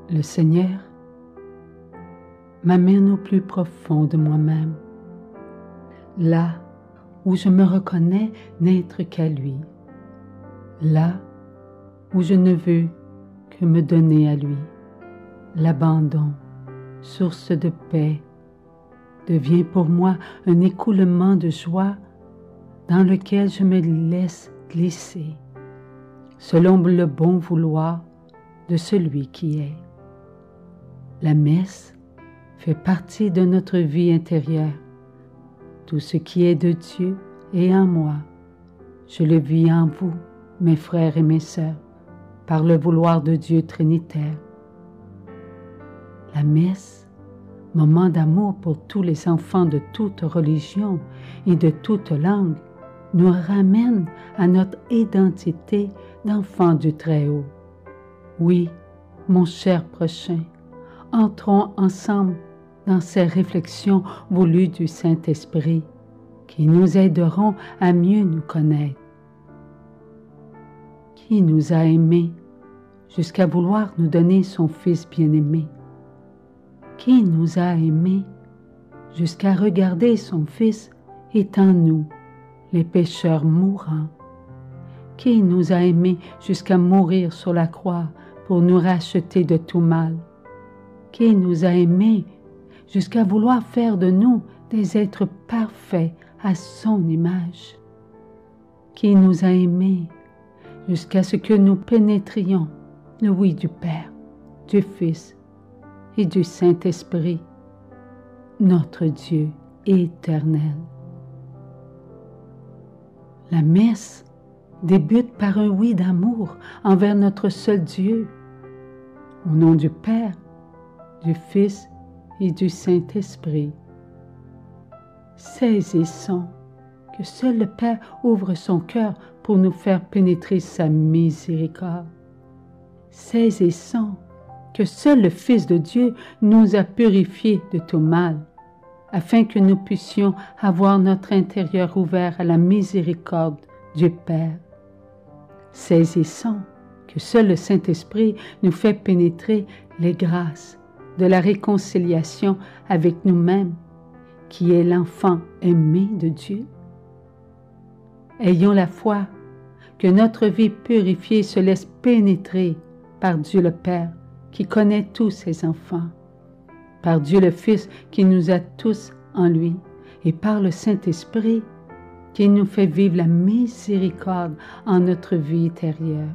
Le Seigneur m'amène au plus profond de moi-même, là où je me reconnais n'être qu'à lui, là où je ne veux que me donner à lui. L'abandon, source de paix, devient pour moi un écoulement de joie dans lequel je me laisse glisser, selon le bon vouloir de celui qui est. La messe fait partie de notre vie intérieure. Tout ce qui est de Dieu est en moi. Je le vis en vous, mes frères et mes sœurs, par le vouloir de Dieu trinitaire. La messe, moment d'amour pour tous les enfants de toute religion et de toute langue, nous ramène à notre identité d'enfants du Très-Haut. Oui, mon cher prochain, entrons ensemble dans ces réflexions voulues du Saint-Esprit qui nous aideront à mieux nous connaître. Qui nous a aimés jusqu'à vouloir nous donner son Fils bien-aimé? Qui nous a aimés jusqu'à regarder son Fils étant nous, les pécheurs mourants? Qui nous a aimés jusqu'à mourir sur la croix pour nous racheter de tout mal? Qui nous a aimés jusqu'à vouloir faire de nous des êtres parfaits à son image? Qui nous a aimés jusqu'à ce que nous pénétrions le oui du Père, du Fils et du Saint-Esprit, notre Dieu éternel. La messe débute par un oui d'amour envers notre seul Dieu, au nom du Père, du Fils et du Saint-Esprit. Saisissons que seul le Père ouvre son cœur pour nous faire pénétrer sa miséricorde. Saisissons que seul le Fils de Dieu nous a purifiés de tout mal, afin que nous puissions avoir notre intérieur ouvert à la miséricorde du Père. Saisissons que seul le Saint-Esprit nous fait pénétrer les grâces de la réconciliation avec nous-mêmes, qui est l'enfant aimé de Dieu. Ayons la foi que notre vie purifiée se laisse pénétrer par Dieu le Père, qui connaît tous ses enfants, par Dieu le Fils, qui nous a tous en lui, et par le Saint-Esprit, qui nous fait vivre la miséricorde en notre vie intérieure.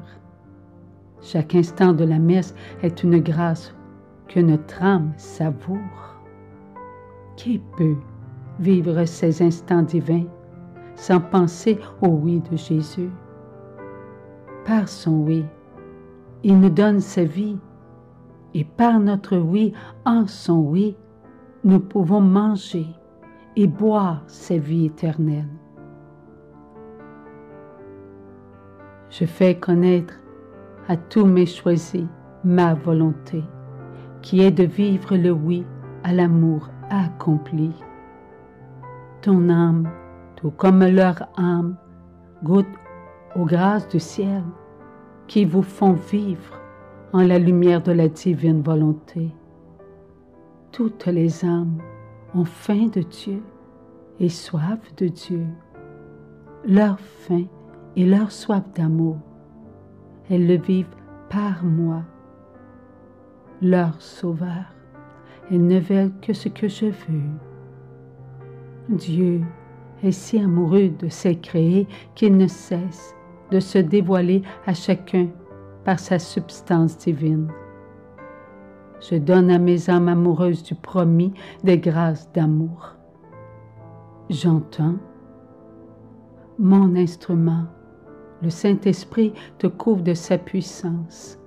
Chaque instant de la messe est une grâce que notre âme savoure. Qui peut vivre ces instants divins sans penser au oui de Jésus? Par son oui, il nous donne sa vie, et par notre oui, en son oui, nous pouvons manger et boire sa vie éternelle. Je fais connaître à tous mes choisis ma volonté, qui est de vivre le oui à l'amour accompli. Ton âme, tout comme leur âme, goûte aux grâces du ciel qui vous font vivre en la lumière de la divine volonté. Toutes les âmes ont faim de Dieu et soif de Dieu. Leur faim et leur soif d'amour, elles le vivent par moi, leur Sauveur. Elles ne veulent que ce que je veux. Dieu est si amoureux de ses créés qu'il ne cesse de se dévoiler à chacun par sa substance divine. Je donne à mes âmes amoureuses du promis des grâces d'amour. J'entends. Mon instrument, le Saint-Esprit, te couvre de sa puissance.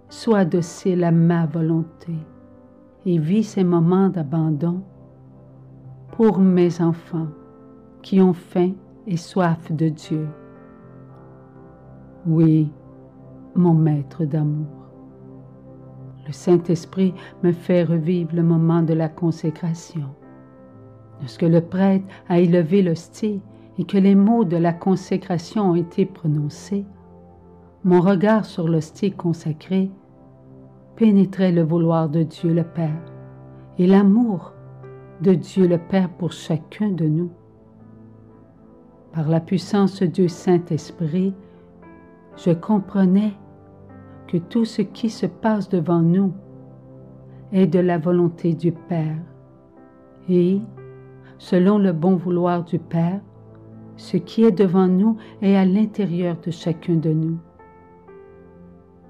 Sois docile à ma volonté et vis ces moments d'abandon pour mes enfants qui ont faim et soif de Dieu. Oui, mon maître d'amour. Le Saint-Esprit me fait revivre le moment de la consécration. Lorsque le prêtre a élevé l'hostie et que les mots de la consécration ont été prononcés, mon regard sur l'hostie consacrée pénétrer le vouloir de Dieu le Père et l'amour de Dieu le Père pour chacun de nous. Par la puissance du Saint-Esprit, je comprenais que tout ce qui se passe devant nous est de la volonté du Père et, selon le bon vouloir du Père, ce qui est devant nous est à l'intérieur de chacun de nous.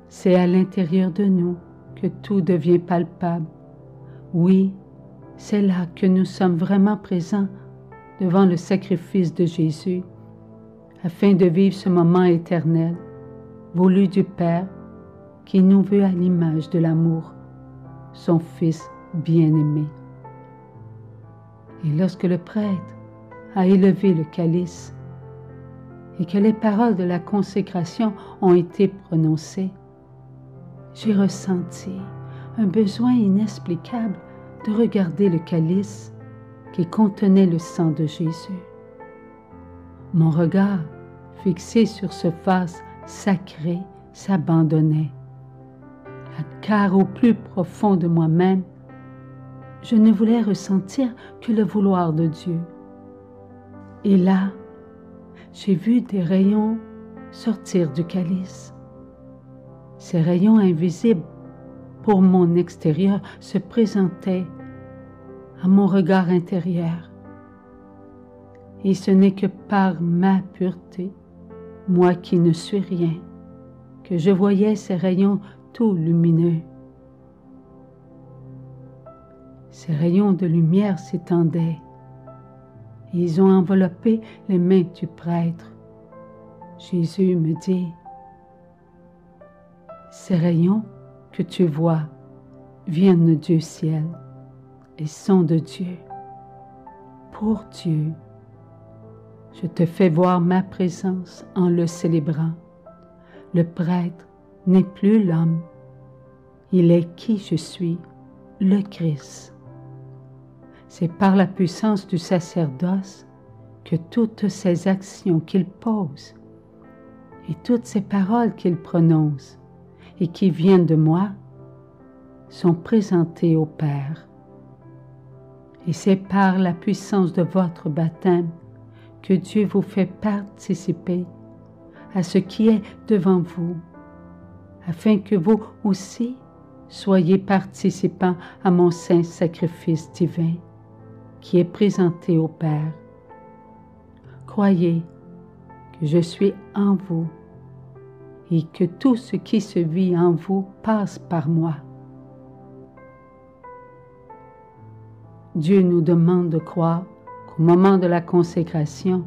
C'est à l'intérieur de nous que tout devient palpable. Oui, c'est là que nous sommes vraiment présents devant le sacrifice de Jésus, afin de vivre ce moment éternel, voulu du Père, qui nous veut à l'image de l'amour, son Fils bien-aimé. Et lorsque le prêtre a élevé le calice et que les paroles de la consécration ont été prononcées, j'ai ressenti un besoin inexplicable de regarder le calice qui contenait le sang de Jésus. Mon regard, fixé sur ce vase sacré, s'abandonnait, car au plus profond de moi-même, je ne voulais ressentir que le vouloir de Dieu. Et là, j'ai vu des rayons sortir du calice. Ces rayons invisibles pour mon extérieur se présentaient à mon regard intérieur. Et ce n'est que par ma pureté, moi qui ne suis rien, que je voyais ces rayons tout lumineux. Ces rayons de lumière s'étendaient et ils ont enveloppé les mains du prêtre. Jésus me dit, « Ces rayons que tu vois viennent du ciel et sont de Dieu. Pour Dieu, je te fais voir ma présence en le célébrant. Le prêtre n'est plus l'homme, il est qui je suis, le Christ. C'est par la puissance du sacerdoce que toutes ces actions qu'il pose et toutes ces paroles qu'il prononce et qui viennent de moi sont présentées au Père. Et c'est par la puissance de votre baptême que Dieu vous fait participer à ce qui est devant vous, afin que vous aussi soyez participants à mon saint sacrifice divin qui est présenté au Père. Croyez que je suis en vous et que tout ce qui se vit en vous passe par moi. Dieu nous demande de croire qu'au moment de la consécration,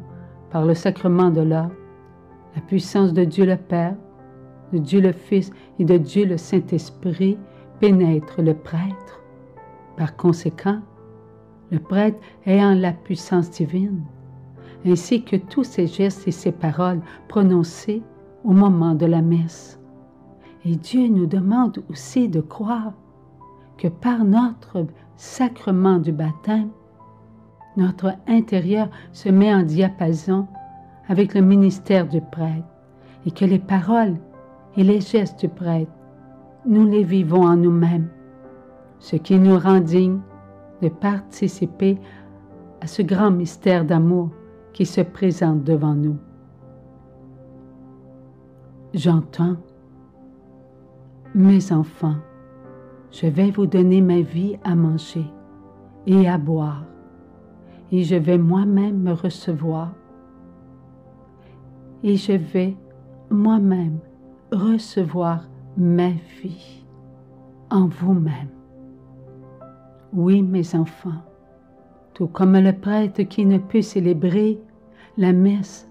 par le sacrement de l'ordre, la puissance de Dieu le Père, de Dieu le Fils et de Dieu le Saint-Esprit pénètre le prêtre. Par conséquent, le prêtre ayant la puissance divine, ainsi que tous ses gestes et ses paroles prononcées au moment de la messe. Et Dieu nous demande aussi de croire que par notre sacrement du baptême, notre intérieur se met en diapason avec le ministère du prêtre et que les paroles et les gestes du prêtre, nous les vivons en nous-mêmes, ce qui nous rend dignes de participer à ce grand mystère d'amour qui se présente devant nous. J'entends, mes enfants, je vais vous donner ma vie à manger et à boire, et je vais moi-même me recevoir, et je vais moi-même recevoir ma vie en vous-même. Oui, mes enfants, tout comme le prêtre qui ne peut célébrer la messe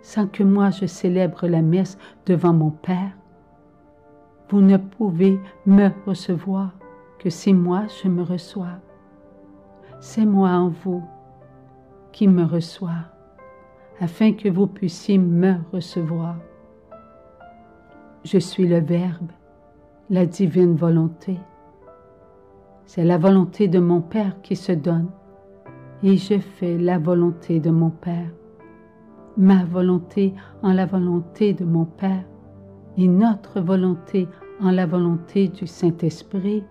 sans que moi je célèbre la messe devant mon Père, vous ne pouvez me recevoir que si moi je me reçois. C'est moi en vous qui me reçois, afin que vous puissiez me recevoir. Je suis le Verbe, la divine volonté. C'est la volonté de mon Père qui se donne, et je fais la volonté de mon Père. Ma volonté en la volonté de mon Père, et notre volonté en la volonté du Saint-Esprit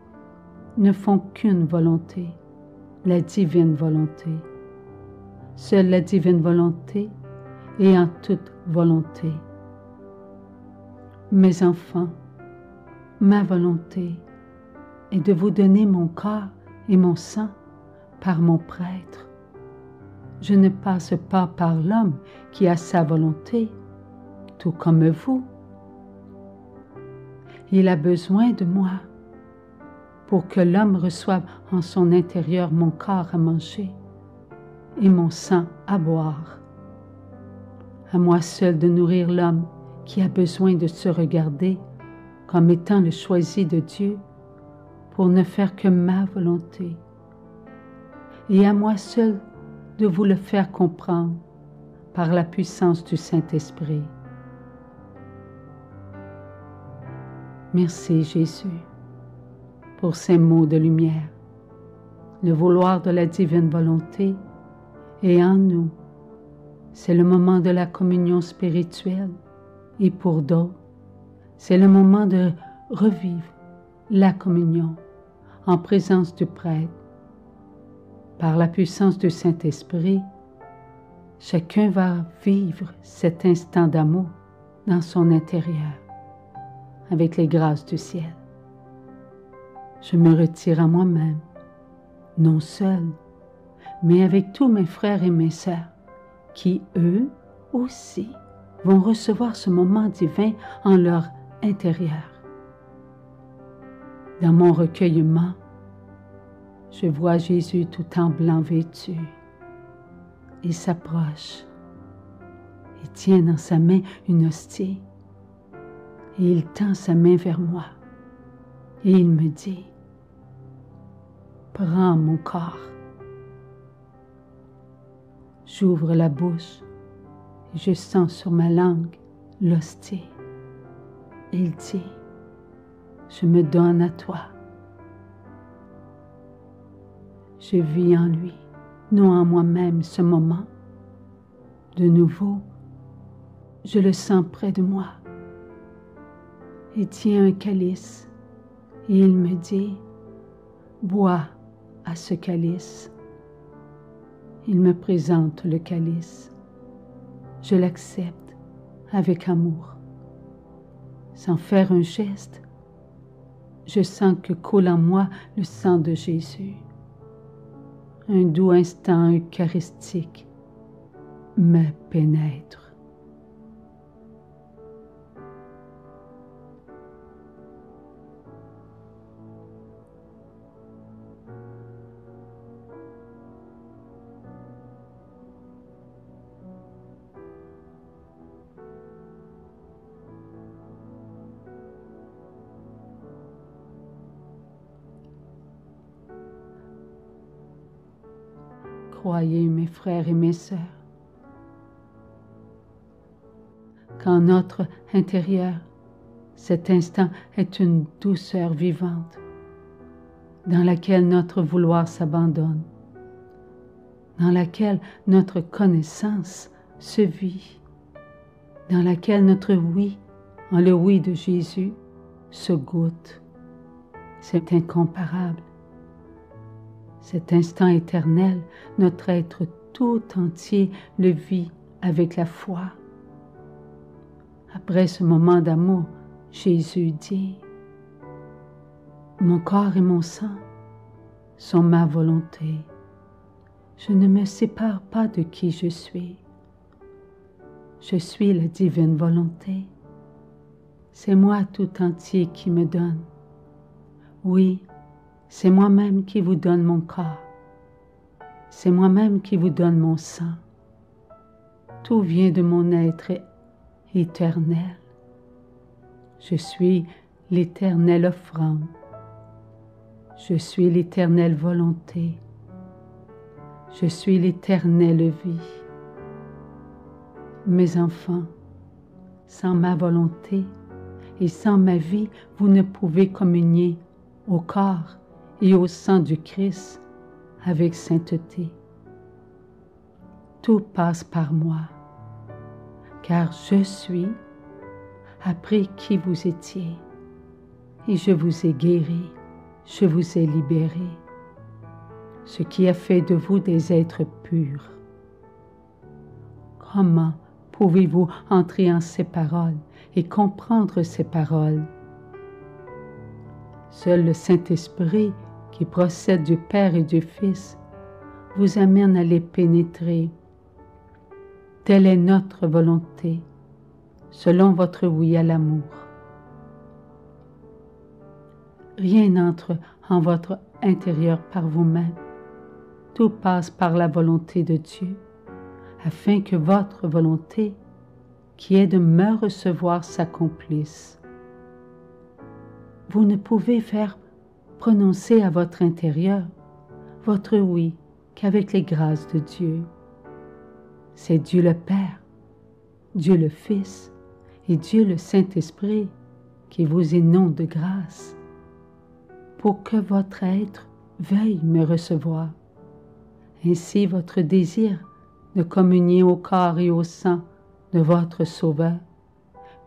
ne font qu'une volonté, la divine volonté. Seule la divine volonté est en toute volonté. Mes enfants, ma volonté est de vous donner mon corps et mon sang par mon prêtre. Je ne passe pas par l'homme qui a sa volonté, tout comme vous. Il a besoin de moi pour que l'homme reçoive en son intérieur mon corps à manger et mon sang à boire. À moi seul de nourrir l'homme qui a besoin de se regarder comme étant le choisi de Dieu pour ne faire que ma volonté. Et à moi seul de vous le faire comprendre par la puissance du Saint-Esprit. Merci Jésus pour ces mots de lumière. Le vouloir de la divine volonté est en nous. C'est le moment de la communion spirituelle et pour d'autres, c'est le moment de revivre la communion en présence du prêtre. Par la puissance du Saint-Esprit, chacun va vivre cet instant d'amour dans son intérieur, avec les grâces du ciel. Je me retire à moi-même, non seul, mais avec tous mes frères et mes sœurs, qui, eux aussi, vont recevoir ce moment divin en leur intérieur. Dans mon recueillement, je vois Jésus tout en blanc vêtu. Il s'approche. Il tient dans sa main une hostie et il tend sa main vers moi. Et il me dit, « Prends mon corps. » J'ouvre la bouche et je sens sur ma langue l'hostie. Il dit, « Je me donne à toi. » Je vis en lui, non en moi-même ce moment. De nouveau, je le sens près de moi. Il tient un calice et il me dit, « Bois à ce calice. » Il me présente le calice. Je l'accepte avec amour. Sans faire un geste, je sens que coule en moi le sang de Jésus. Un doux instant eucharistique me pénètre. Croyez, mes frères et mes sœurs, qu'en notre intérieur, cet instant est une douceur vivante, dans laquelle notre vouloir s'abandonne, dans laquelle notre connaissance se vit, dans laquelle notre oui, en le oui de Jésus, se goûte. C'est incomparable. Cet instant éternel, notre être tout entier le vit avec la foi. Après ce moment d'amour, Jésus dit, « Mon corps et mon sang sont ma volonté. Je ne me sépare pas de qui je suis. Je suis la divine volonté. C'est moi tout entier qui me donne. Oui, c'est moi-même qui vous donne mon corps. C'est moi-même qui vous donne mon sang. Tout vient de mon être éternel. Je suis l'éternelle offrande. Je suis l'éternelle volonté. Je suis l'éternelle vie. Mes enfants, sans ma volonté et sans ma vie, vous ne pouvez communier au corps et au sang du Christ avec sainteté. Tout passe par moi, car je suis après qui vous étiez. et je vous ai guéri, je vous ai libéré, ce qui a fait de vous des êtres purs. Comment pouvez-vous entrer en ces paroles et comprendre ces paroles? Seul le Saint-Esprit, qui procède du Père et du Fils, vous amène à les pénétrer. Telle est notre volonté, selon votre oui à l'amour. Rien n'entre en votre intérieur par vous-même. Tout passe par la volonté de Dieu, afin que votre volonté, qui est de me recevoir, s'accomplisse. Vous ne pouvez faire prononcer à votre intérieur votre oui qu'avec les grâces de Dieu. C'est Dieu le Père, Dieu le Fils et Dieu le Saint-Esprit qui vous inondent de grâce pour que votre être veuille me recevoir. Ainsi votre désir de communier au corps et au sang de votre Sauveur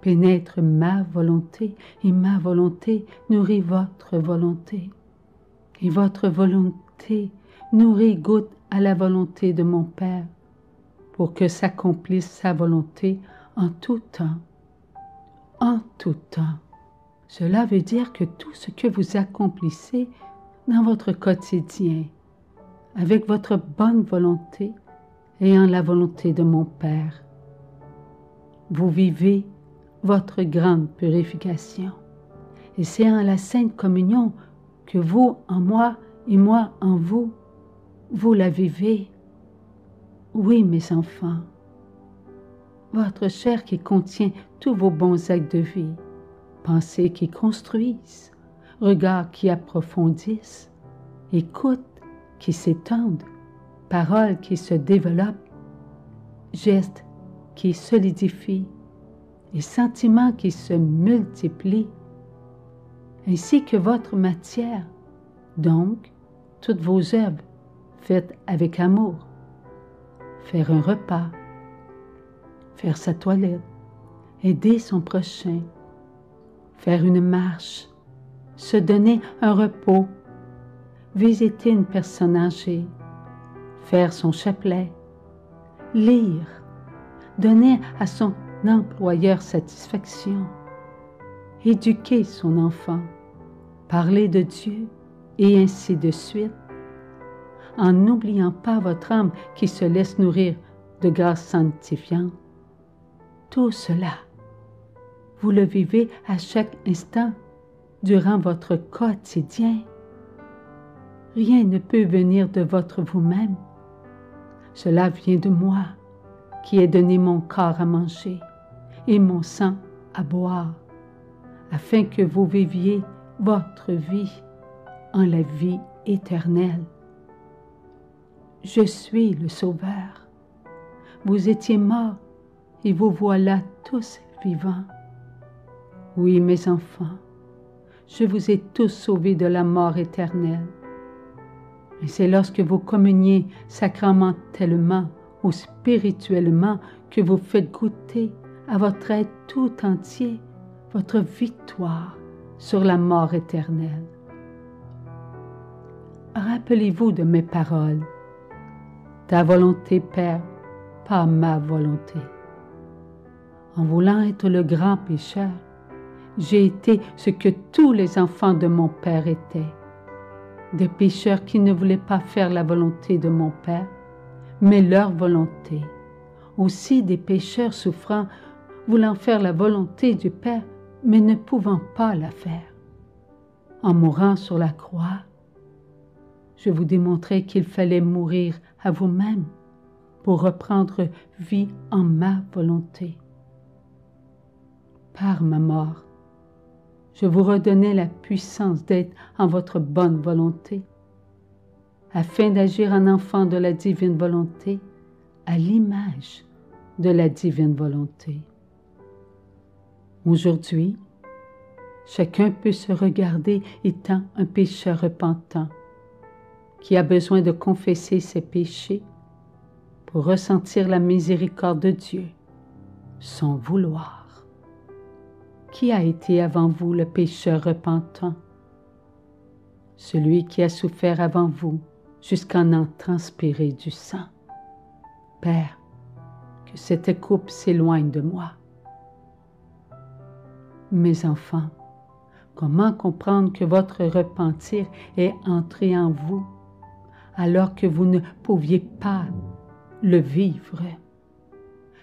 pénètre ma volonté et ma volonté nourrit votre volonté. Et votre volonté nourrit goûte à la volonté de mon Père pour que s'accomplisse sa volonté en tout temps. En tout temps. Cela veut dire que tout ce que vous accomplissez dans votre quotidien, avec votre bonne volonté et en la volonté de mon Père, vous vivez votre grande purification. Et c'est en la Sainte Communion que vous en moi et moi en vous, vous la vivez. Oui, mes enfants, votre chair qui contient tous vos bons actes de vie, pensées qui construisent, regards qui approfondissent, écoutes qui s'étendent, paroles qui se développent, gestes qui solidifient et sentiments qui se multiplient, ainsi que votre matière, donc toutes vos œuvres faites avec amour. Faire un repas, faire sa toilette, aider son prochain, faire une marche, se donner un repos, visiter une personne âgée, faire son chapelet, lire, donner à son employeur satisfaction, éduquer son enfant, parler de Dieu et ainsi de suite, en n'oubliant pas votre âme qui se laisse nourrir de grâce sanctifiante. Tout cela, vous le vivez à chaque instant durant votre quotidien. Rien ne peut venir de votre vous-même. Cela vient de moi, qui ai donné mon corps à manger et mon sang à boire, afin que vous viviez votre vie en la vie éternelle. Je suis le Sauveur. Vous étiez morts et vous voilà tous vivants. Oui, mes enfants, je vous ai tous sauvés de la mort éternelle. Et c'est lorsque vous communiez sacramentellement ou spirituellement que vous faites goûter à votre être tout entier votre victoire sur la mort éternelle. Rappelez-vous de mes paroles. Ta volonté, Père, pas ma volonté. En voulant être le grand pécheur, j'ai été ce que tous les enfants de mon Père étaient. Des pécheurs qui ne voulaient pas faire la volonté de mon Père, mais leur volonté. Aussi des pécheurs souffrants, voulant faire la volonté du Père, mais ne pouvant pas la faire. En mourant sur la croix, je vous démontrais qu'il fallait mourir à vous-même pour reprendre vie en ma volonté. Par ma mort, je vous redonnais la puissance d'être en votre bonne volonté, afin d'agir en enfant de la divine volonté, à l'image de la divine volonté. Aujourd'hui, chacun peut se regarder étant un pécheur repentant, qui a besoin de confesser ses péchés pour ressentir la miséricorde de Dieu, sans vouloir. qui a été avant vous le pécheur repentant? Celui qui a souffert avant vous jusqu'à en transpirer du sang. Père, que cette coupe s'éloigne de moi. Mes enfants, comment comprendre que votre repentir est entré en vous alors que vous ne pouviez pas le vivre?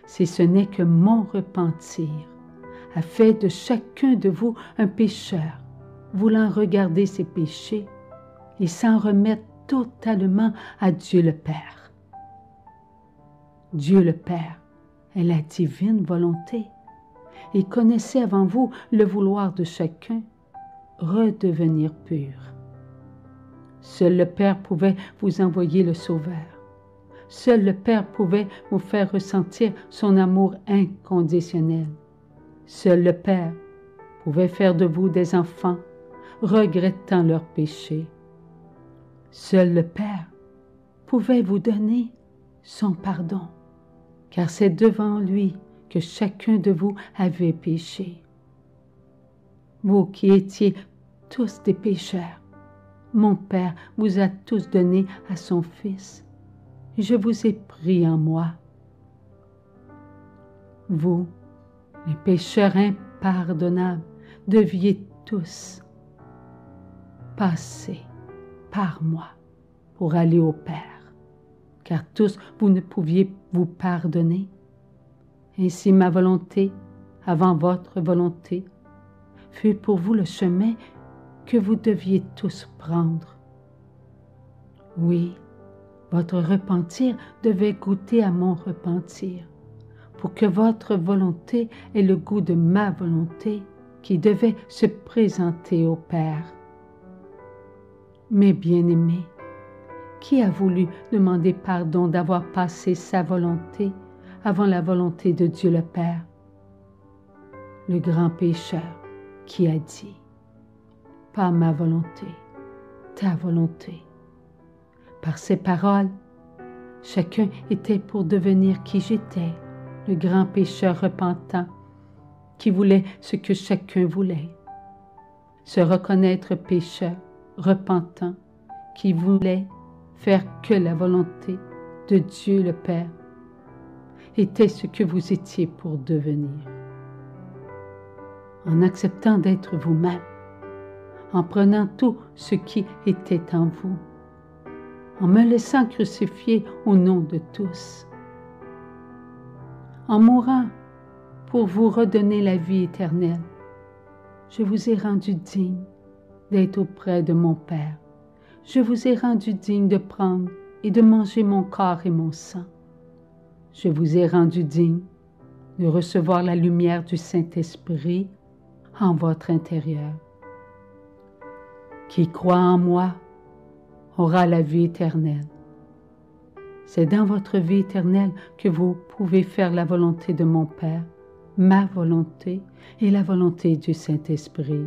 Si ce n'est que mon repentir a fait de chacun de vous un pécheur, voulant regarder ses péchés et s'en remettre totalement à Dieu le Père. Dieu le Père est la divine volonté et connaissait avant vous le vouloir de chacun, redevenir pur. Seul le Père pouvait vous envoyer le Sauveur. Seul le Père pouvait vous faire ressentir son amour inconditionnel. Seul le Père pouvait faire de vous des enfants, regrettant leurs péchés. Seul le Père pouvait vous donner son pardon, car c'est devant lui que chacun de vous avait péché. Vous qui étiez tous des pécheurs, mon Père vous a tous donné à son Fils. Je vous ai pris en moi. Vous, les pécheurs impardonnables, deviez tous passer par moi pour aller au Père, car tous vous ne pouviez vous pardonner. Ainsi ma volonté, avant votre volonté, fut pour vous le chemin que vous deviez tous prendre. Oui, votre repentir devait goûter à mon repentir, pour que votre volonté ait le goût de ma volonté qui devait se présenter au Père. Mes bien-aimés, qui a voulu demander pardon d'avoir passé sa volonté avant la volonté de Dieu le Père? Le grand pécheur qui a dit « Pas ma volonté, ta volonté ». Par ces paroles, chacun était pour devenir qui j'étais, le grand pécheur repentant, qui voulait ce que chacun voulait. Se reconnaître pécheur, repentant, qui voulait faire que la volonté de Dieu le Père, était ce que vous étiez pour devenir. En acceptant d'être vous-même, en prenant tout ce qui était en vous, en me laissant crucifier au nom de tous, en mourant pour vous redonner la vie éternelle, je vous ai rendu digne d'être auprès de mon Père. Je vous ai rendu digne de prendre et de manger mon corps et mon sang. Je vous ai rendu digne de recevoir la lumière du Saint-Esprit en votre intérieur. Qui croit en moi aura la vie éternelle. C'est dans votre vie éternelle que vous pouvez faire la volonté de mon Père, ma volonté et la volonté du Saint-Esprit.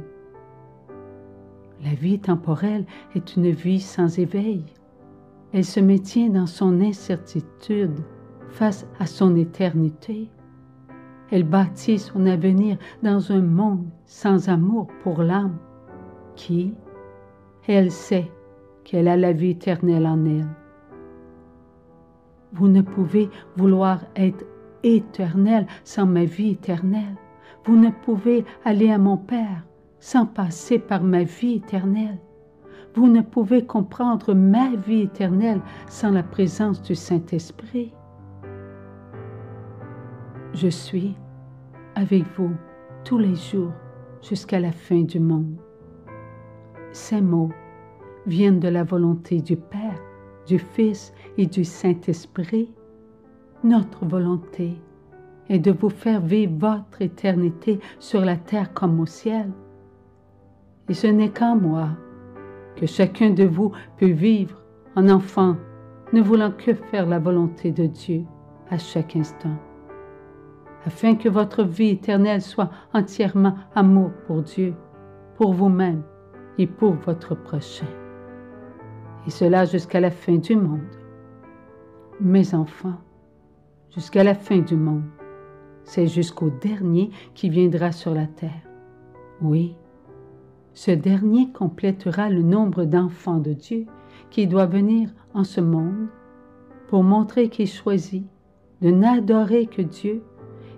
La vie temporelle est une vie sans éveil. Elle se maintient dans son incertitude face à son éternité. Elle bâtit son avenir dans un monde sans amour pour l'âme qui, elle sait qu'elle a la vie éternelle en elle. Vous ne pouvez vouloir être éternel sans ma vie éternelle. Vous ne pouvez aller à mon Père sans passer par ma vie éternelle. Vous ne pouvez comprendre ma vie éternelle sans la présence du Saint-Esprit. Je suis avec vous tous les jours jusqu'à la fin du monde. Ces mots viennent de la volonté du Père, du Fils et du Saint-Esprit. Notre volonté est de vous faire vivre votre éternité sur la terre comme au ciel. Et ce n'est qu'en moi que chacun de vous peut vivre en enfant, ne voulant que faire la volonté de Dieu à chaque instant, afin que votre vie éternelle soit entièrement amour pour Dieu, pour vous-même et pour votre prochain. Et cela jusqu'à la fin du monde. Mes enfants, jusqu'à la fin du monde, c'est jusqu'au dernier qui viendra sur la terre. Oui, ce dernier complétera le nombre d'enfants de Dieu qui doit venir en ce monde pour montrer qu'il choisit de n'adorer que Dieu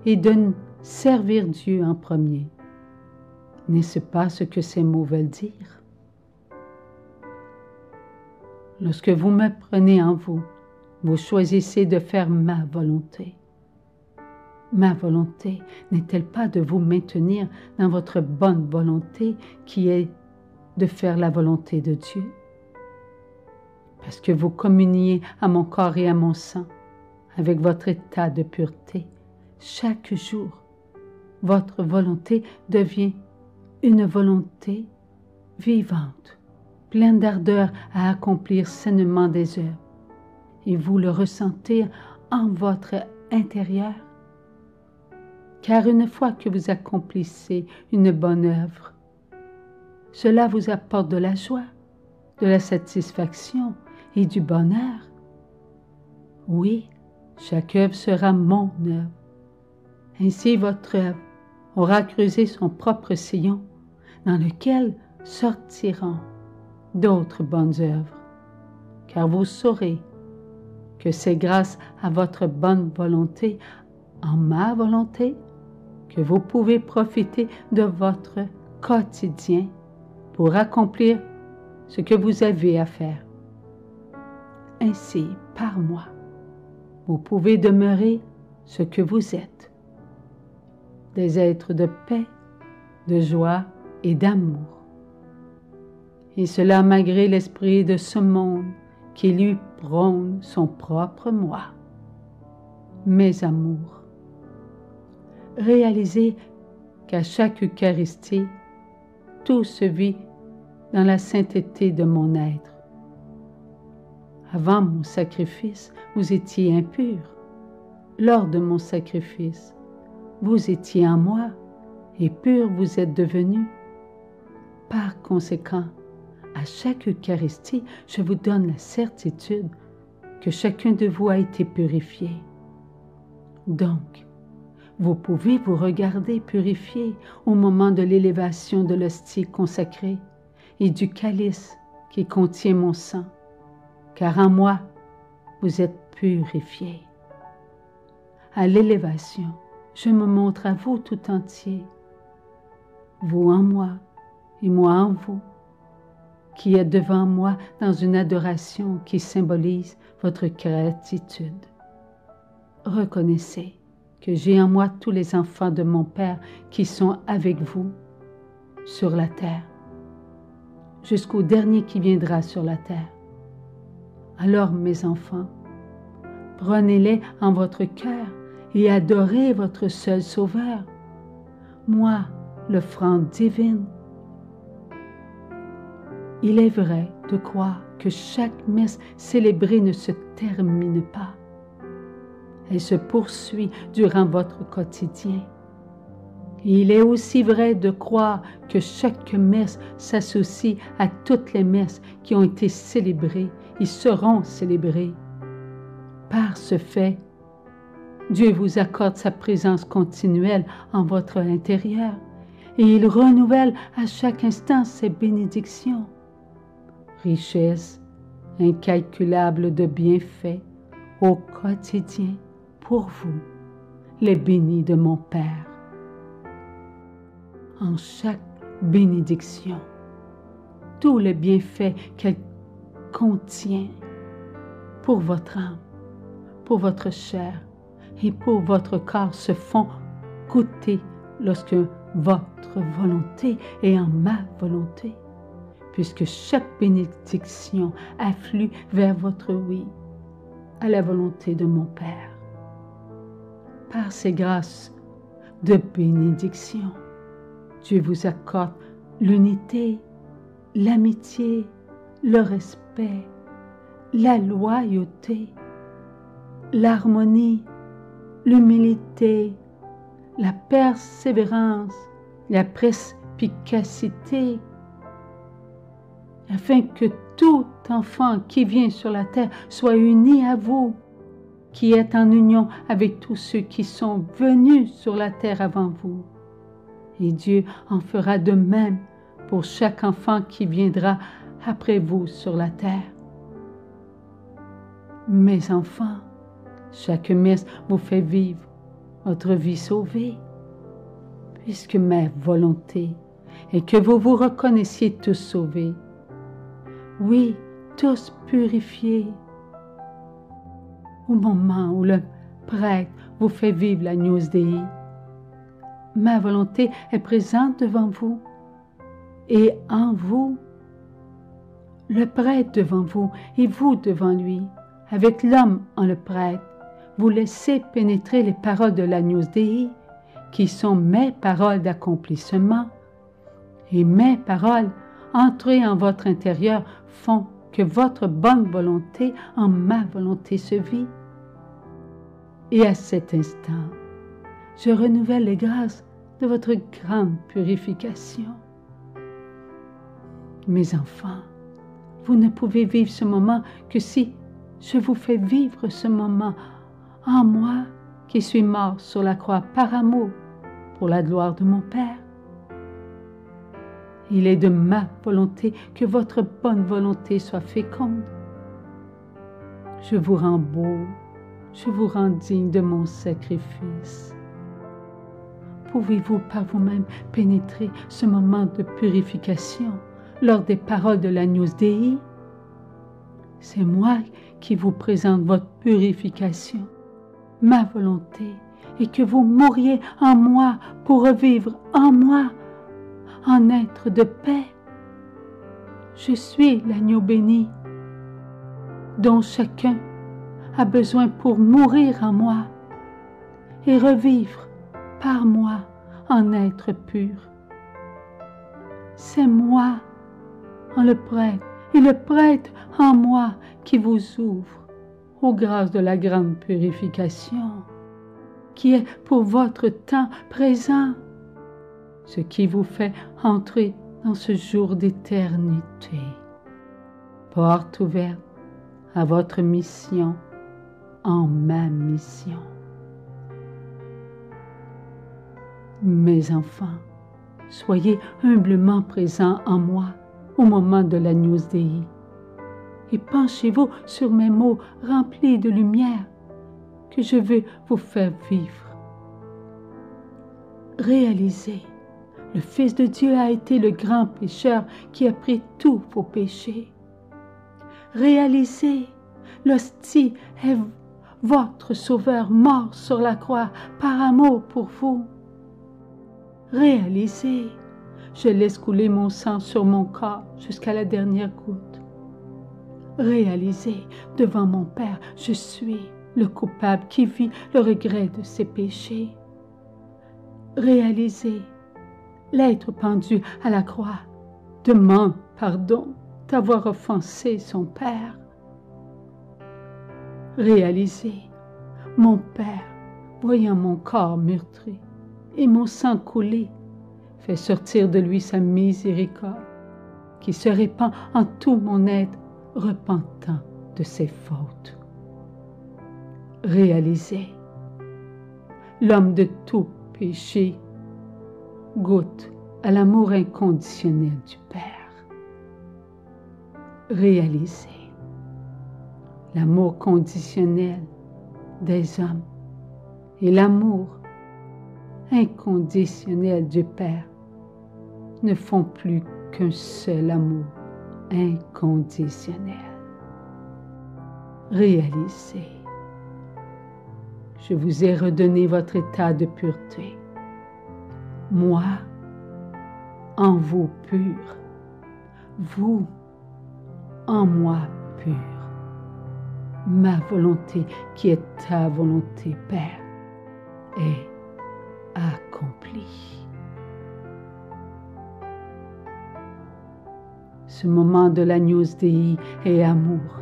et de servir Dieu en premier. N'est-ce pas ce que ces mots veulent dire? Lorsque vous me prenez en vous, vous choisissez de faire ma volonté. Ma volonté n'est-elle pas de vous maintenir dans votre bonne volonté qui est de faire la volonté de Dieu? Parce que vous communiez à mon corps et à mon sang avec votre état de pureté. Chaque jour, votre volonté devient une volonté vivante, pleine d'ardeur à accomplir sainement des œuvres. Et vous le ressentez en votre intérieur. Car une fois que vous accomplissez une bonne œuvre, cela vous apporte de la joie, de la satisfaction et du bonheur. Oui, chaque œuvre sera mon œuvre. Ainsi votre œuvre aura creusé son propre sillon dans lequel sortiront d'autres bonnes œuvres. Car vous saurez que c'est grâce à votre bonne volonté, en ma volonté, que vous pouvez profiter de votre quotidien pour accomplir ce que vous avez à faire. Ainsi, par moi, vous pouvez demeurer ce que vous êtes, des êtres de paix, de joie et d'amour. Et cela malgré l'esprit de ce monde qui lui prône son propre moi. Mes amours, réalisez qu'à chaque Eucharistie, tout se vit dans la sainteté de mon être. Avant mon sacrifice, vous étiez impurs. Lors de mon sacrifice, vous étiez en moi et pur vous êtes devenus. Par conséquent, à chaque Eucharistie, je vous donne la certitude que chacun de vous a été purifié. Donc, vous pouvez vous regarder purifié au moment de l'élévation de l'hostie consacrée et du calice qui contient mon sang, car en moi, vous êtes purifiés. À l'élévation, je me montre à vous tout entier, vous en moi et moi en vous, qui êtes devant moi dans une adoration qui symbolise votre gratitude. Reconnaissez que j'ai en moi tous les enfants de mon Père qui sont avec vous sur la terre, jusqu'au dernier qui viendra sur la terre. Alors, mes enfants, prenez-les en votre cœur et adorez votre seul Sauveur, moi, l'offrande divine. Il est vrai de croire que chaque messe célébrée ne se termine pas. Elle se poursuit durant votre quotidien. Et il est aussi vrai de croire que chaque messe s'associe à toutes les messes qui ont été célébrées et seront célébrées. Par ce fait, Dieu vous accorde sa présence continuelle en votre intérieur et il renouvelle à chaque instant ses bénédictions. Richesse incalculable de bienfaits au quotidien pour vous, les bénis de mon Père. En chaque bénédiction, tous les bienfaits qu'elle contient pour votre âme, pour votre chair et pour votre corps se font goûter lorsque votre volonté est en ma volonté, puisque chaque bénédiction afflue vers votre oui, à la volonté de mon Père. Par ces grâces de bénédiction, Dieu vous accorde l'unité, l'amitié, le respect, la loyauté, l'harmonie, l'humilité, la persévérance, la perspicacité, afin que tout enfant qui vient sur la terre soit uni à vous, qui êtes en union avec tous ceux qui sont venus sur la terre avant vous. Et Dieu en fera de même pour chaque enfant qui viendra après vous sur la terre. Mes enfants, chaque messe vous fait vivre votre vie sauvée, puisque ma volonté est que vous vous reconnaissiez tous sauvés. Oui, tous purifiés. Au moment où le prêtre vous fait vivre l'Agnus Dei, ma volonté est présente devant vous et en vous. Le prêtre devant vous et vous devant lui, avec l'homme en le prêtre, vous laissez pénétrer les paroles de l'Agnus Dei, qui sont mes paroles d'accomplissement, et mes paroles entrées en votre intérieur font que votre bonne volonté en ma volonté se vit. Et à cet instant, je renouvelle les grâces de votre grande purification. Mes enfants, vous ne pouvez vivre ce moment que si je vous fais vivre ce moment en moi qui suis mort sur la croix par amour pour la gloire de mon Père. Il est de ma volonté que votre bonne volonté soit féconde. Je vous rends beau, je vous rends digne de mon sacrifice. Pouvez-vous par vous-même pénétrer ce moment de purification lors des paroles de l'Agnus Dei? C'est moi qui vous présente votre purification, ma volonté, et que vous mouriez en moi pour revivre en moi, en être de paix. Je suis l'agneau béni, dont chacun a besoin pour mourir en moi et revivre par moi en être pur. C'est moi en le prêtre et le prêtre en moi qui vous ouvre aux grâces de la grande purification, qui est pour votre temps présent, ce qui vous fait entrer dans ce jour d'éternité. Porte ouverte à votre mission en ma mission. Mes enfants, soyez humblement présents en moi au moment de l'Agnus Dei et penchez-vous sur mes mots remplis de lumière que je veux vous faire vivre. Réalisez, le Fils de Dieu a été le grand pécheur qui a pris tous vos péchés. Réalisez, l'hostie est votre Sauveur mort sur la croix par amour pour vous. Réalisez, je laisse couler mon sang sur mon corps jusqu'à la dernière goutte. Réalisez, devant mon Père, je suis le coupable qui vit le regret de ses péchés. Réalisez, l'être pendu à la croix demande pardon d'avoir offensé son Père. Réalisez, mon Père, voyant mon corps meurtri et mon sang couler, fait sortir de lui sa miséricorde, qui se répand en tout mon être repentant de ses fautes. Réalisez, l'homme de tout péché goûte à l'amour inconditionnel du Père. Réalisez l'amour conditionnel des hommes et l'amour inconditionnel du Père ne font plus qu'un seul amour inconditionnel. Réalisez, je vous ai redonné votre état de pureté. Moi, en vous pur, vous, en moi pur. Ma volonté, qui est ta volonté, Père, est accomplie. Ce moment de l'Agnus Dei est amour.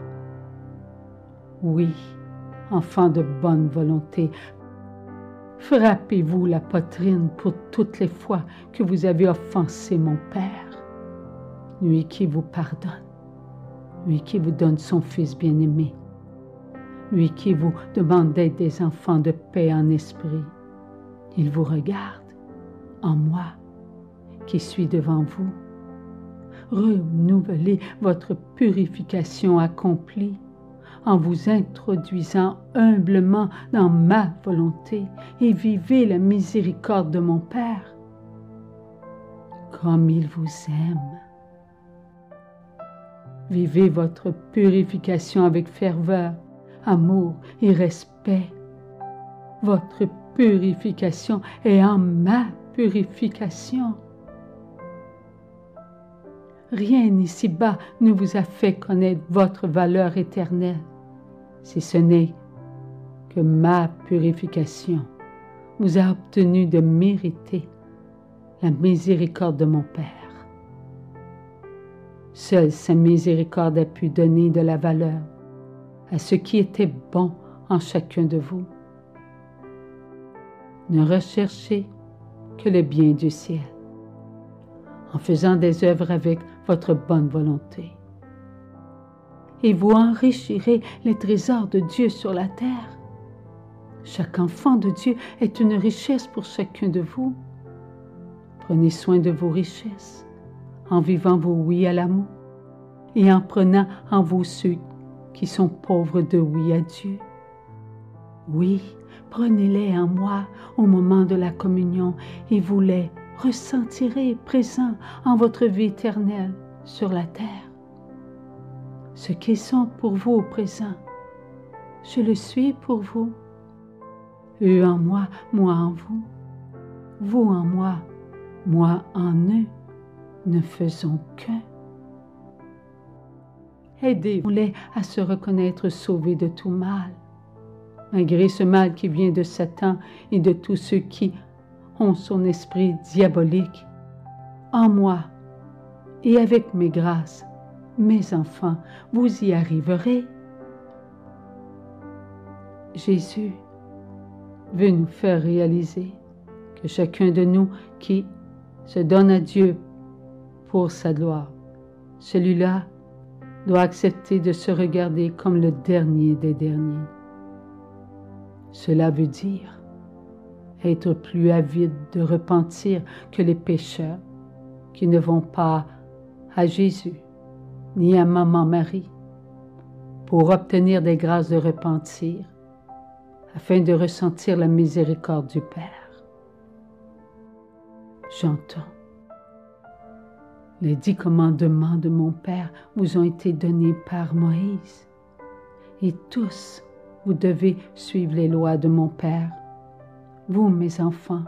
Oui, enfants de bonne volonté, frappez-vous la poitrine pour toutes les fois que vous avez offensé mon Père, lui qui vous pardonne, lui qui vous donne son Fils bien-aimé, lui qui vous demande d'être des enfants de paix en esprit. Il vous regarde en moi qui suis devant vous. Renouvelez votre purification accomplie en vous introduisant humblement dans ma volonté et vivez la miséricorde de mon Père, comme il vous aime. Vivez votre purification avec ferveur, amour et respect. Votre purification est en ma purification. Rien ici-bas ne vous a fait connaître votre valeur éternelle, si ce n'est que ma purification vous a obtenu de mériter la miséricorde de mon Père. Seule sa miséricorde a pu donner de la valeur à ce qui était bon en chacun de vous. Ne recherchez que le bien du ciel, en faisant des œuvres avec votre bonne volonté. Et vous enrichirez les trésors de Dieu sur la terre. Chaque enfant de Dieu est une richesse pour chacun de vous. Prenez soin de vos richesses, en vivant vos oui à l'amour et en prenant en vous ceux qui sont pauvres de oui à Dieu. Oui, prenez-les en moi au moment de la communion et vous les ressentirez présents en votre vie éternelle sur la terre. Ce qu'ils sont pour vous au présent, je le suis pour vous. Eux en moi, moi en vous. Vous en moi, moi en eux. Ne faisons qu'un. Aidez-les à se reconnaître sauvés de tout mal, malgré ce mal qui vient de Satan et de tous ceux qui ont son esprit diabolique. En moi et avec mes grâces, mes enfants, vous y arriverez. Jésus veut nous faire réaliser que chacun de nous qui se donne à Dieu pour sa gloire, celui-là doit accepter de se regarder comme le dernier des derniers. Cela veut dire être plus avide de repentir que les pécheurs qui ne vont pas à Jésus ni à Maman Marie pour obtenir des grâces de repentir afin de ressentir la miséricorde du Père. J'entends. Les 10 commandements de mon Père vous ont été donnés par Moïse. Et tous, vous devez suivre les lois de mon Père. Vous, mes enfants,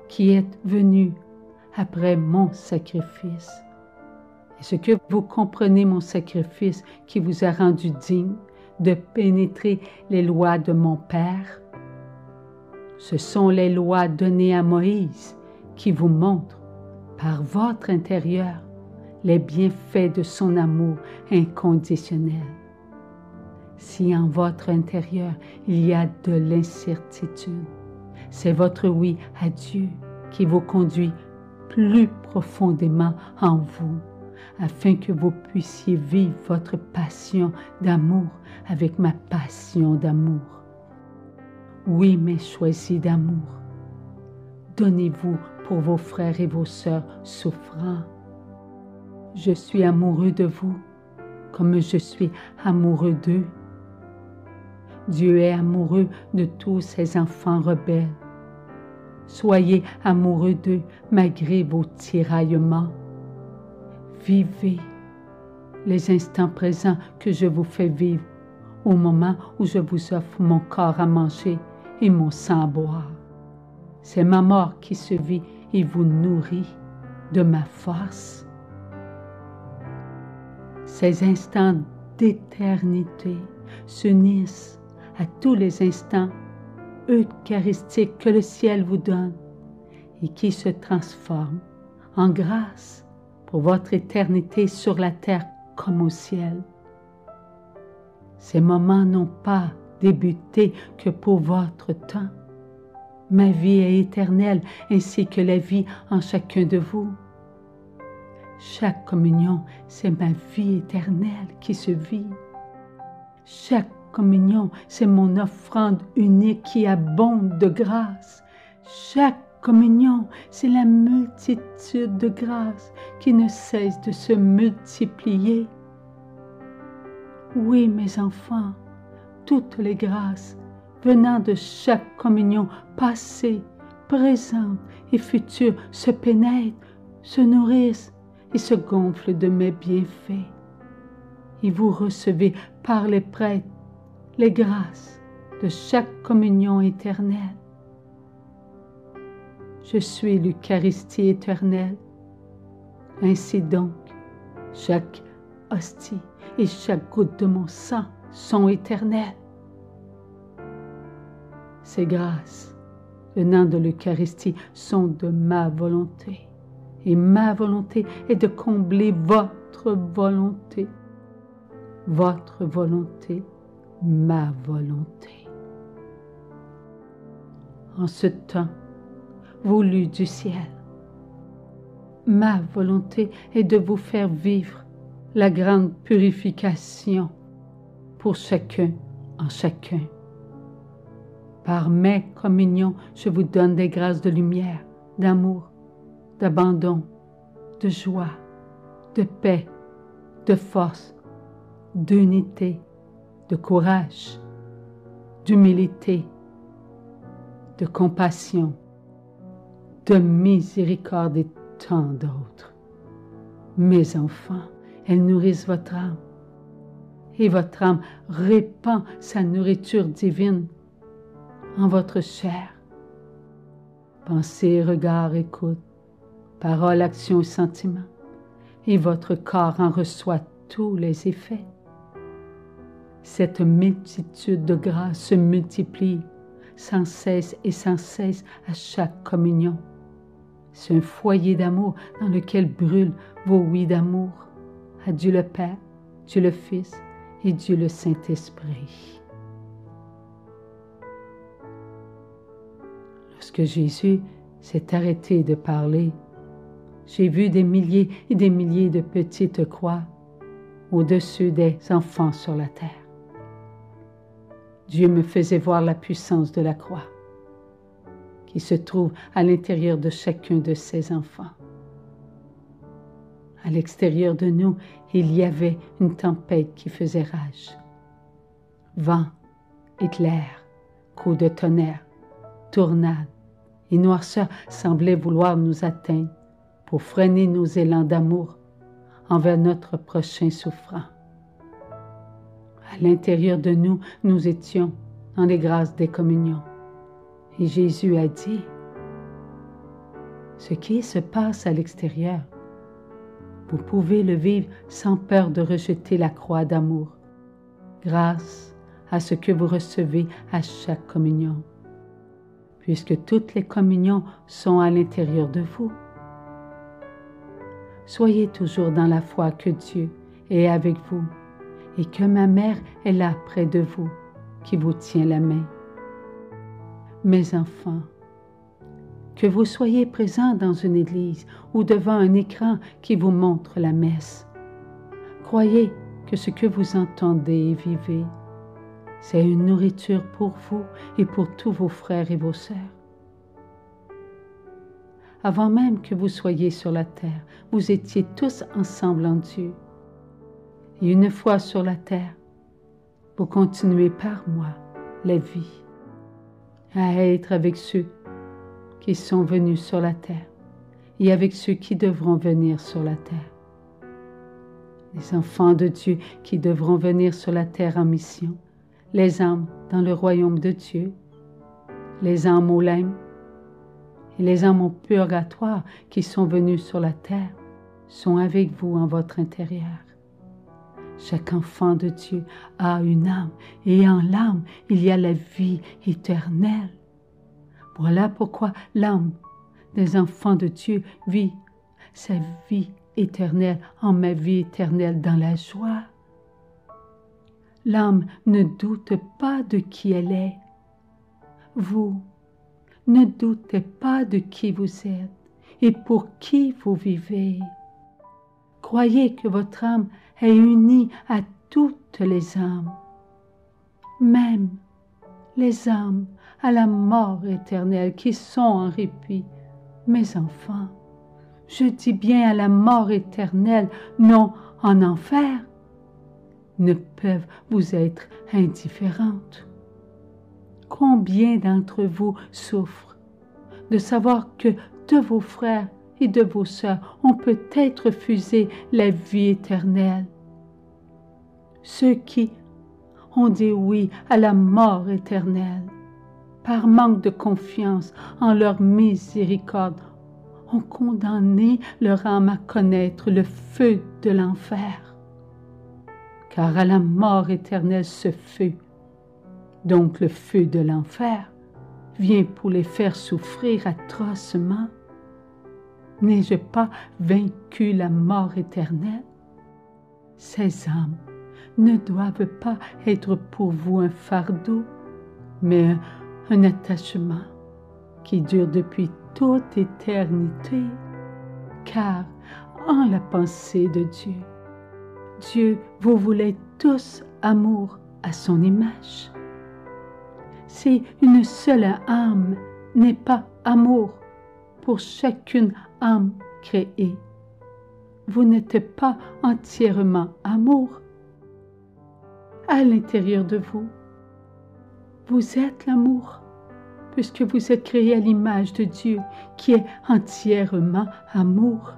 qui êtes venus après mon sacrifice. Est-ce que vous comprenez mon sacrifice qui vous a rendu digne de pénétrer les lois de mon Père? Ce sont les lois données à Moïse qui vous montrent par votre intérieur les bienfaits de son amour inconditionnel. Si en votre intérieur il y a de l'incertitude, c'est votre oui à Dieu qui vous conduit plus profondément en vous, afin que vous puissiez vivre votre passion d'amour avec ma passion d'amour. Oui, mes choisis d'amour, donnez-vous pour vos frères et vos sœurs souffrants. Je suis amoureux de vous, comme je suis amoureux d'eux. Dieu est amoureux de tous ses enfants rebelles. Soyez amoureux d'eux malgré vos tiraillements. Vivez les instants présents que je vous fais vivre au moment où je vous offre mon corps à manger et mon sang à boire. C'est ma mort qui se vit et vous nourrit de ma force. Ces instants d'éternité s'unissent à tous les instants eucharistiques que le ciel vous donne et qui se transforment en grâce pour votre éternité sur la terre comme au ciel. Ces moments n'ont pas débuté que pour votre temps. Ma vie est éternelle ainsi que la vie en chacun de vous. Chaque communion, c'est ma vie éternelle qui se vit. Chaque communion, c'est mon offrande unique qui abonde de grâce. Chaque communion, c'est la multitude de grâces qui ne cesse de se multiplier. Oui, mes enfants, toutes les grâces venant de chaque communion passée, présente et future se pénètrent, se nourrissent et se gonflent de mes bienfaits. Et vous recevez par les prêtres les grâces de chaque communion éternelle. Je suis l'Eucharistie éternelle. Ainsi donc, chaque hostie et chaque goutte de mon sang sont éternelles. Ces grâces venant de l'Eucharistie sont de ma volonté. Et ma volonté est de combler votre volonté. Votre volonté, ma volonté. En ce temps voulu du ciel, ma volonté est de vous faire vivre la grande purification pour chacun en chacun. Par mes communions, je vous donne des grâces de lumière, d'amour, d'abandon, de joie, de paix, de force, d'unité, de courage, d'humilité, de compassion, de miséricorde et tant d'autres. Mes enfants, elles nourrissent votre âme, et votre âme répand sa nourriture divine en votre chair. Pensée, regard, écoute, parole, action et sentiment, et votre corps en reçoit tous les effets. Cette multitude de grâces se multiplie sans cesse et sans cesse à chaque communion. C'est un foyer d'amour dans lequel brûlent vos oui d'amour à Dieu le Père, Dieu le Fils et Dieu le Saint-Esprit. Lorsque Jésus s'est arrêté de parler, j'ai vu des milliers et des milliers de petites croix au-dessus des enfants sur la terre. Dieu me faisait voir la puissance de la croix qui se trouve à l'intérieur de chacun de ses enfants. À l'extérieur de nous, il y avait une tempête qui faisait rage. Vent, éclairs, coups de tonnerre, tornades et noirceur semblaient vouloir nous atteindre pour freiner nos élans d'amour envers notre prochain souffrant. À l'intérieur de nous, nous étions dans les grâces des communions. Et Jésus a dit, ce qui se passe à l'extérieur, vous pouvez le vivre sans peur de rejeter la croix d'amour, grâce à ce que vous recevez à chaque communion, puisque toutes les communions sont à l'intérieur de vous. Soyez toujours dans la foi que Dieu est avec vous et que ma mère est là près de vous, qui vous tient la main. Mes enfants, que vous soyez présents dans une église ou devant un écran qui vous montre la messe, croyez que ce que vous entendez et vivez, c'est une nourriture pour vous et pour tous vos frères et vos sœurs. Avant même que vous soyez sur la terre, vous étiez tous ensemble en Dieu. Et une fois sur la terre, vous continuez par moi la vie, à être avec ceux qui sont venus sur la terre et avec ceux qui devront venir sur la terre. Les enfants de Dieu qui devront venir sur la terre en mission, les âmes dans le royaume de Dieu, les âmes au lème et les âmes au purgatoire qui sont venus sur la terre sont avec vous en votre intérieur. Chaque enfant de Dieu a une âme et en l'âme, il y a la vie éternelle. Voilà pourquoi l'âme des enfants de Dieu vit sa vie éternelle en ma vie éternelle dans la joie. L'âme ne doute pas de qui elle est. Vous ne doutez pas de qui vous êtes et pour qui vous vivez. Croyez que votre âme est unie à toutes les âmes, même les âmes à la mort éternelle, qui sont en répit. Mes enfants, je dis bien à la mort éternelle, non en enfer, ne peuvent vous être indifférentes. Combien d'entre vous souffrent de savoir que de vos frères et de vos sœurs ont peut-être refusé la vie éternelle? Ceux qui ont dit oui à la mort éternelle, par manque de confiance en leur miséricorde, ont condamné leur âme à connaître le feu de l'enfer. Car à la mort éternelle ce feu, donc le feu de l'enfer, vient pour les faire souffrir atrocement. N'ai-je pas vaincu la mort éternelle? Ces âmes ne doivent pas être pour vous un fardeau, mais un attachement qui dure depuis toute éternité, car en la pensée de Dieu, Dieu vous voulait tous amour à son image. Si une seule âme n'est pas amour pour chacune âme créée, vous n'êtes pas entièrement amour. À l'intérieur de vous, vous êtes l'amour, puisque vous êtes créé à l'image de Dieu, qui est entièrement amour.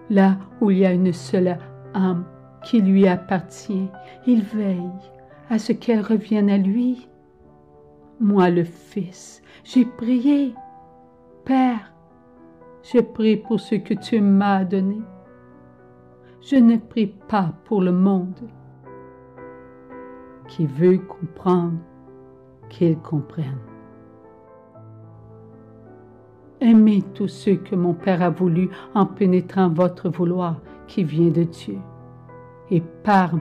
Là où il y a une seule âme qui lui appartient, il veille à ce qu'elle revienne à lui. Moi, le Fils, j'ai prié. Père, je prie pour ce que tu m'as donné. Je ne prie pas pour le monde qui veut comprendre qu'il comprenne. Aimez tous ceux que mon Père a voulu en pénétrant votre vouloir qui vient de Dieu. Et par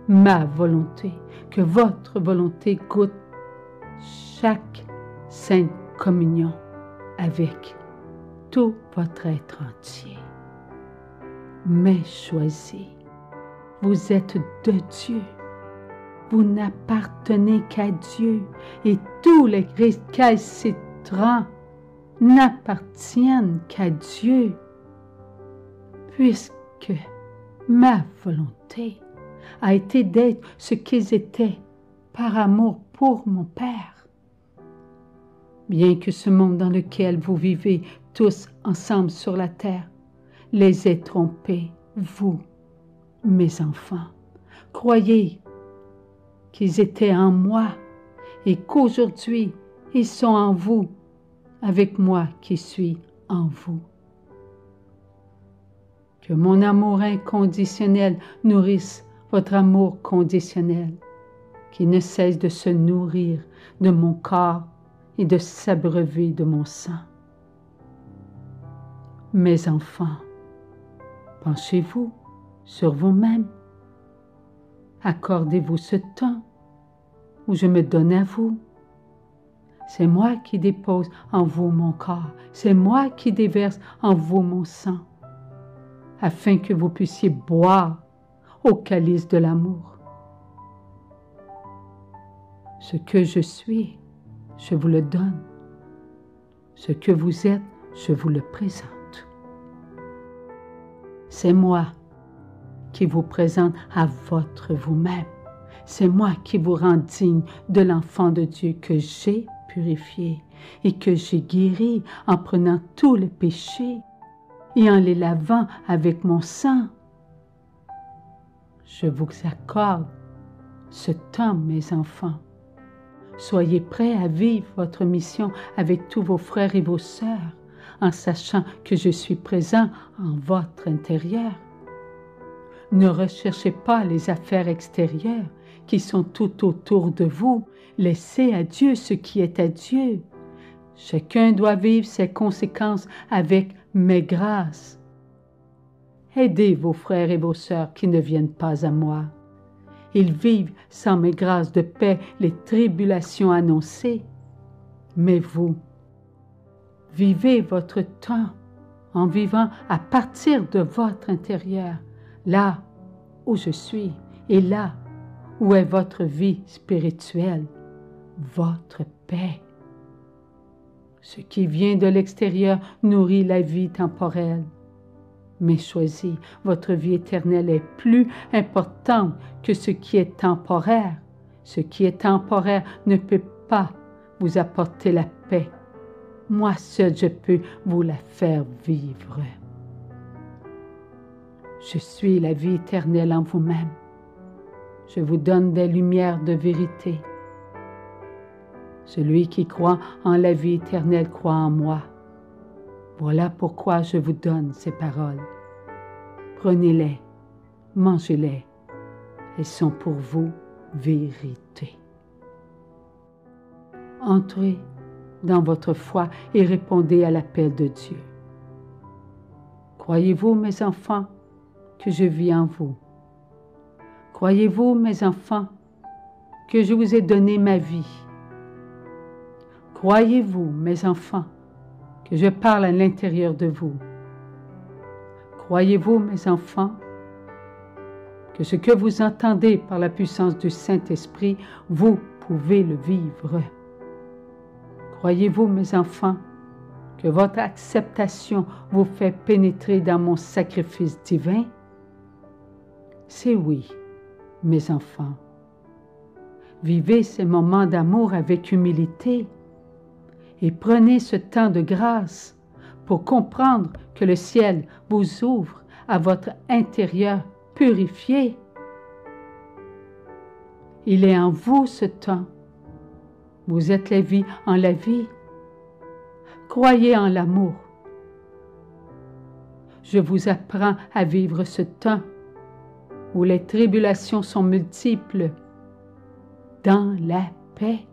ma volonté, que votre volonté goûte chaque sainte communion avec tout votre être entier. Mais choisis, vous êtes de Dieu. Vous n'appartenez qu'à Dieu et tous les récalcitrants n'appartiennent qu'à Dieu, puisque ma volonté a été d'être ce qu'ils étaient par amour pour mon Père. Bien que ce monde dans lequel vous vivez tous ensemble sur la terre les ait trompés, vous, mes enfants, croyez qu'ils étaient en moi et qu'aujourd'hui ils sont en vous, avec moi qui suis en vous. Que mon amour inconditionnel nourrisse votre amour conditionnel, qui ne cesse de se nourrir de mon corps et de s'abreuver de mon sang. Mes enfants, penchez-vous sur vous-même. Accordez-vous ce temps où je me donne à vous. C'est moi qui dépose en vous mon corps, c'est moi qui déverse en vous mon sang, afin que vous puissiez boire au calice de l'amour. Ce que je suis, je vous le donne. Ce que vous êtes, je vous le présente. C'est moi qui vous présente à votre vous-même. C'est moi qui vous rend digne de l'enfant de Dieu que j'ai purifié et que j'ai guéri en prenant tous les péchés et en les lavant avec mon sang. Je vous accorde ce temps, mes enfants. Soyez prêts à vivre votre mission avec tous vos frères et vos sœurs, en sachant que je suis présent en votre intérieur. Ne recherchez pas les affaires extérieures qui sont tout autour de vous. Laissez à Dieu ce qui est à Dieu. Chacun doit vivre ses conséquences avec mes grâces. Aidez vos frères et vos sœurs qui ne viennent pas à moi. Ils vivent sans mes grâces de paix les tribulations annoncées. Mais vous, vivez votre temps en vivant à partir de votre intérieur, là où je suis et là où est votre vie spirituelle. votre paix. Ce qui vient de l'extérieur nourrit la vie temporelle. Mais choisis, votre vie éternelle est plus importante que ce qui est temporaire. Ce qui est temporaire ne peut pas vous apporter la paix. Moi seul, je peux vous la faire vivre. Je suis la vie éternelle en vous-même. Je vous donne des lumières de vérité. Celui qui croit en la vie éternelle croit en moi. Voilà pourquoi je vous donne ces paroles. Prenez-les, mangez-les. Elles sont pour vous vérité. Entrez dans votre foi et répondez à l'appel de Dieu. Croyez-vous, mes enfants, que je vis en vous? Croyez-vous, mes enfants, que je vous ai donné ma vie? Croyez-vous, mes enfants, que je parle à l'intérieur de vous? Croyez-vous, mes enfants, que ce que vous entendez par la puissance du Saint-Esprit, vous pouvez le vivre? Croyez-vous, mes enfants, que votre acceptation vous fait pénétrer dans mon sacrifice divin? C'est oui, mes enfants. Vivez ces moments d'amour avec humilité et prenez ce temps de grâce pour comprendre que le ciel vous ouvre à votre intérieur purifié. Il est en vous ce temps. Vous êtes la vie en la vie. Croyez en l'amour. Je vous apprends à vivre ce temps où les tribulations sont multiples dans la paix.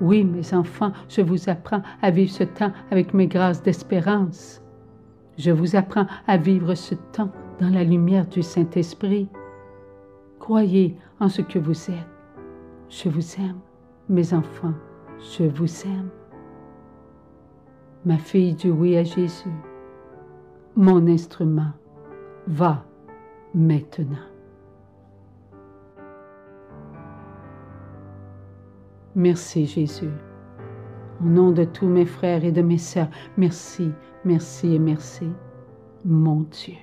Oui, mes enfants, je vous apprends à vivre ce temps avec mes grâces d'espérance. Je vous apprends à vivre ce temps dans la lumière du Saint-Esprit. Croyez en ce que vous êtes. Je vous aime, mes enfants, je vous aime. Ma fille dit oui à Jésus. Mon instrument va maintenant. Merci Jésus. Au nom de tous mes frères et de mes sœurs, merci, merci et merci. Mon Dieu,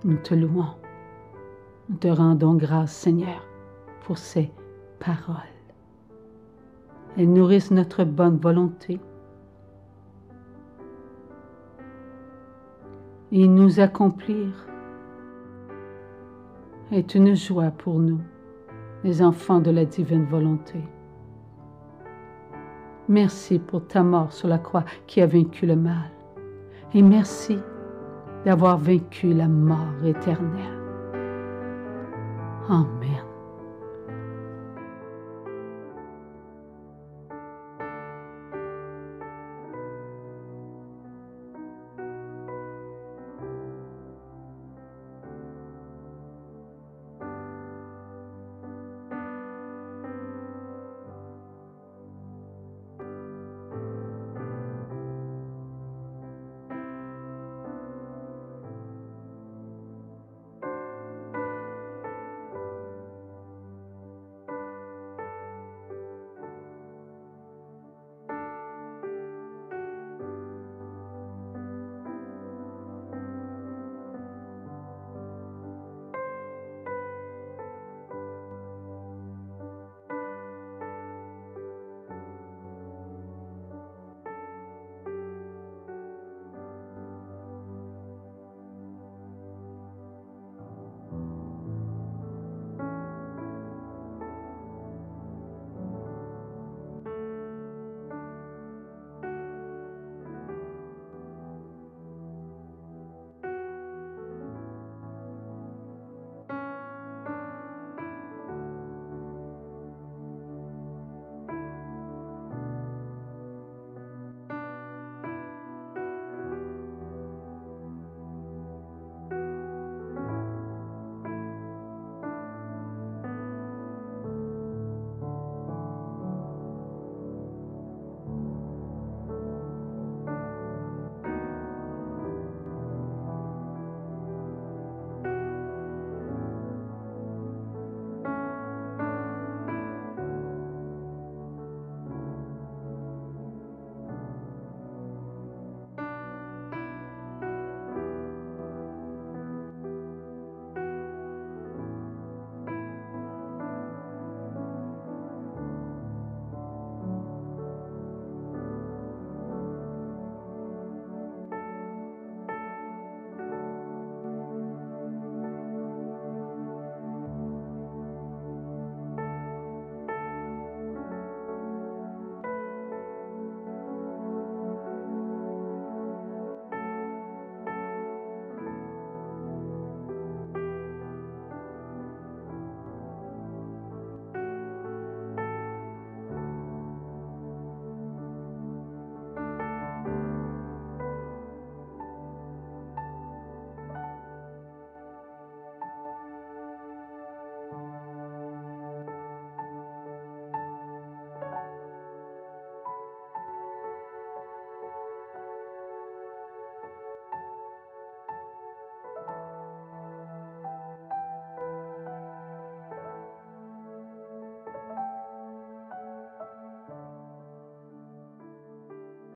nous te louons. Nous te rendons grâce, Seigneur, pour ces paroles. Elles nourrissent notre bonne volonté. Et nous accomplir est une joie pour nous, les enfants de la divine volonté. Merci pour ta mort sur la croix qui a vaincu le mal. Et merci d'avoir vaincu la mort éternelle. Amen.